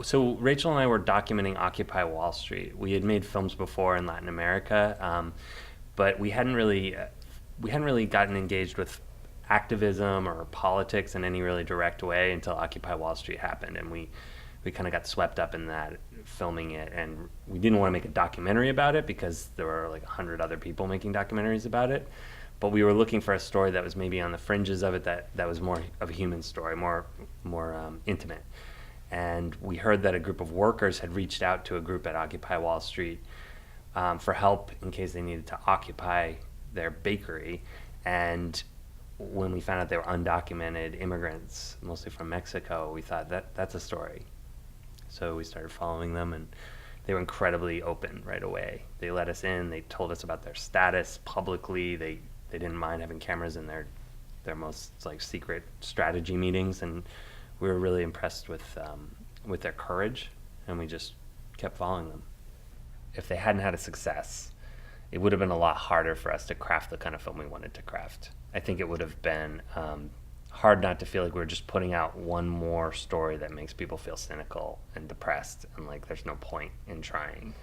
So Rachel and I were documenting Occupy Wall Street. We had made films before in Latin America, but we hadn't really gotten engaged with activism or politics in any really direct way until Occupy Wall Street happened, and we kind of got swept up in that, filming it, and we didn't want to make a documentary about it because there were like 100 other people making documentaries about it. But we were looking for a story that was maybe on the fringes of it, that was more of a human story, more intimate. And we heard that a group of workers had reached out to a group at Occupy Wall Street for help in case they needed to occupy their bakery. And when we found out they were undocumented immigrants, mostly from Mexico, we thought that's a story. So we started following them, and they were incredibly open right away. They let us in. They told us about their status publicly. They didn't mind having cameras in their most like secret strategy meetings, and we were really impressed with their courage, and we just kept following them. If they hadn't had a success, it would have been a lot harder for us to craft the kind of film we wanted to craft. I think it would have been hard not to feel like we were just putting out one more story that makes people feel cynical and depressed, and like there's no point in trying.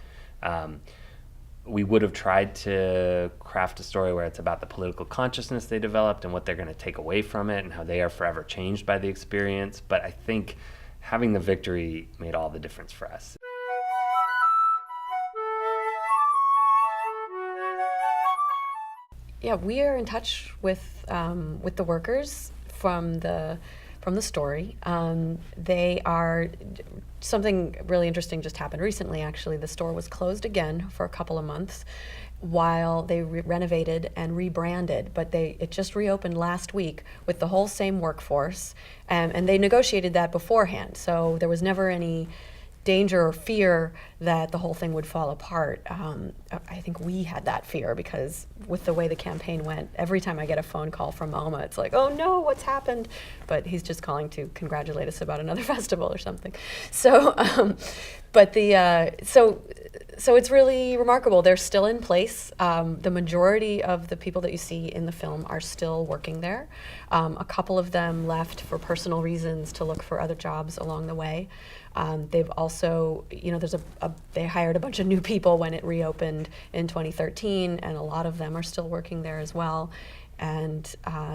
We would have tried to craft a story where it's about the political consciousness they developed and what they're going to take away from it and how they are forever changed by the experience. But I think having the victory made all the difference for us. Yeah, we are in touch with the workers from the story. They are, something really interesting just happened recently, actually. The store was closed again for a couple of months while they renovated and rebranded, but it just reopened last week with the whole same workforce, and they negotiated that beforehand, so there was never any danger or fear that the whole thing would fall apart. I think we had that fear because with the way the campaign went, every time I get a phone call from Alma, it's like, oh no, what's happened? But he's just calling to congratulate us about another festival or something. So, so it's really remarkable. They're still in place. The majority of the people that you see in the film are still working there. A couple of them left for personal reasons to look for other jobs along the way. They've also, they hired a bunch of new people when it reopened in 2013, and a lot of them are still working there as well. And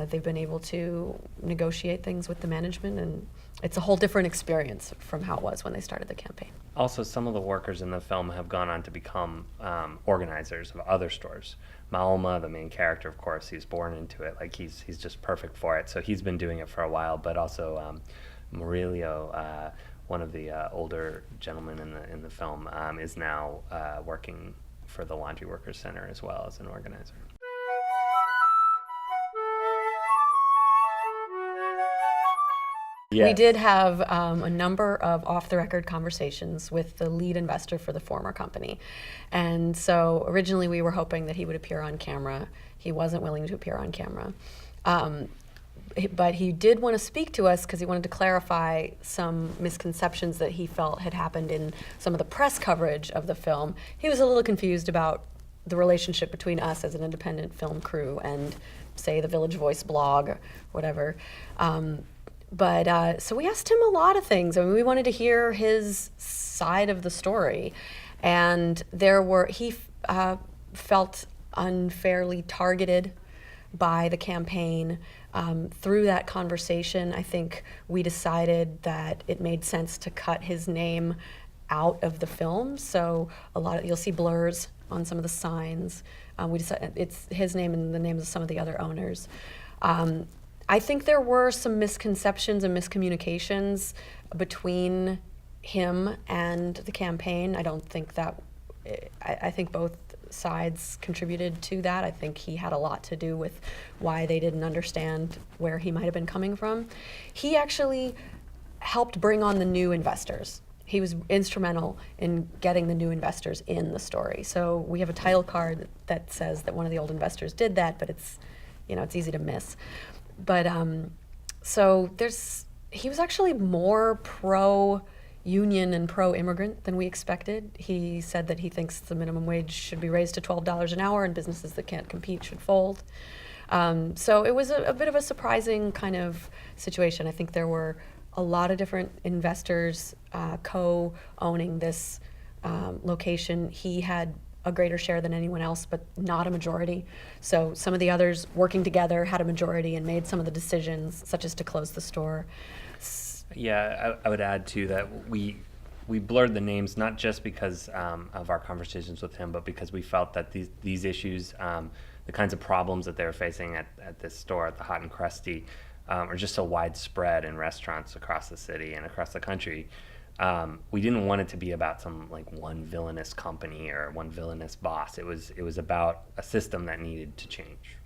they've been able to negotiate things with the management, and it's a whole different experience from how it was when they started the campaign. Also, some of the workers in the film have gone on to become organizers of other stores. Malma, the main character, of course, he's born into it. Like he's just perfect for it. So he's been doing it for a while. But also Murillo, one of the older gentlemen in the film, is now working for the Laundry Workers Center as well as an organizer. Yes. We did have a number of off-the-record conversations with the lead investor for the former company. And so originally we were hoping that he would appear on camera. He wasn't willing to appear on camera. But he did want to speak to us because he wanted to clarify some misconceptions that he felt had happened in some of the press coverage of the film. He was a little confused about the relationship between us as an independent film crew and, say, the Village Voice blog or whatever. So we asked him a lot of things. I mean, we wanted to hear his side of the story. And he felt unfairly targeted by the campaign. Through that conversation, I think we decided that it made sense to cut his name out of the film. So you'll see blurs on some of the signs. We decided it's his name and the names of some of the other owners. I think there were some misconceptions and miscommunications between him and the campaign. I think both sides contributed to that. I think he had a lot to do with why they didn't understand where he might have been coming from. He actually helped bring on the new investors. He was instrumental in getting the new investors in the story. So we have a title card that says that one of the old investors did that, but it's easy to miss. But he was actually more pro-union and pro-immigrant than we expected. He said that he thinks the minimum wage should be raised to $12 an hour and businesses that can't compete should fold. So it was a bit of a surprising kind of situation. I think there were a lot of different investors co-owning this location. He had a greater share than anyone else, but not a majority. So some of the others working together had a majority and made some of the decisions, such as to close the store. Yeah, I would add too that we blurred the names not just because of our conversations with him, but because we felt that these issues, the kinds of problems that they were facing at this store, at the Hot and Crusty, are just so widespread in restaurants across the city and across the country. We didn't want it to be about some like one villainous company or one villainous boss. It was about a system that needed to change.